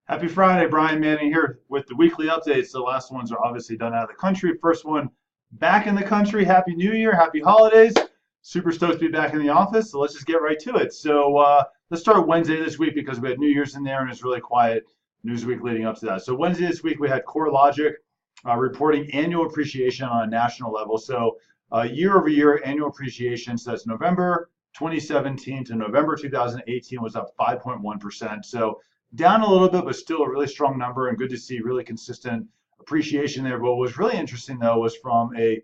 Happy Friday, Brian Manning here with the weekly updates. The last ones are obviously done out of the country. First one back in the country. Happy New Year, happy holidays. Super stoked to be back in the office. So let's just get right to it. Let's start Wednesday this week because we had New Year's in there and it's really quiet news week leading up to that. So Wednesday this week we had CoreLogic reporting annual appreciation on a national level. Year over year annual appreciation says November 2017 to November 2018 was up 5.1%. So down a little bit, but still a really strong number and good to see really consistent appreciation there. But what was really interesting though was from a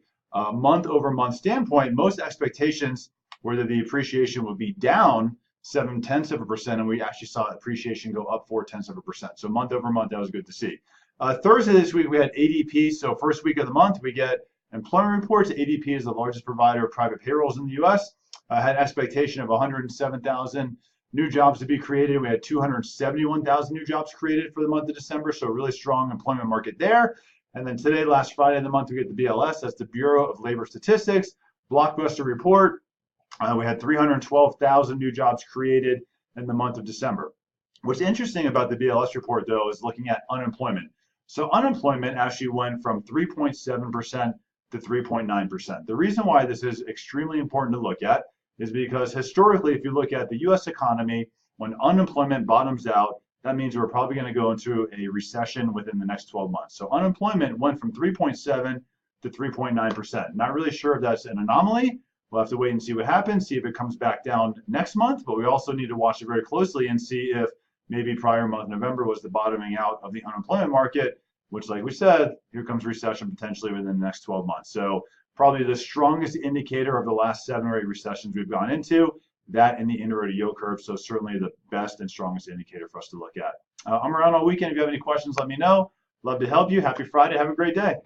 month over month standpoint, most expectations were that the appreciation would be down 0.7%, and we actually saw appreciation go up 0.4%. So month over month, that was good to see. Thursday this week, we had ADP. So first week of the month, we get employment reports. ADP is the largest provider of private payrolls in the U.S. Had expectation of 107,000 new jobs to be created. We had 271,000 new jobs created for the month of December, so a really strong employment market there. And then today, last Friday of the month, we get the BLS. That's the Bureau of Labor Statistics blockbuster report. We had 312,000 new jobs created in the month of December. What's interesting about the BLS report, though, is looking at unemployment. So unemployment actually went from 3.7% to 3.9%. The reason why this is extremely important to look at is because historically, if you look at the U.S. economy, when unemployment bottoms out, that means we're probably going to go into a recession within the next 12 months. So unemployment went from 3.7 to 3.9%. Not really sure if that's an anomaly. We'll have to wait and see what happens, see if it comes back down next month, but we also need to watch it very closely and see if maybe prior month, November, was the bottoming out of the unemployment market, which, like we said, here comes recession potentially within the next 12 months. So probably the strongest indicator of the last 7 or 8 recessions we've gone into, that and the inverted yield curve. So certainly the best and strongest indicator for us to look at. I'm around all weekend. If you have any questions, let me know. Love to help you. Happy Friday. Have a great day.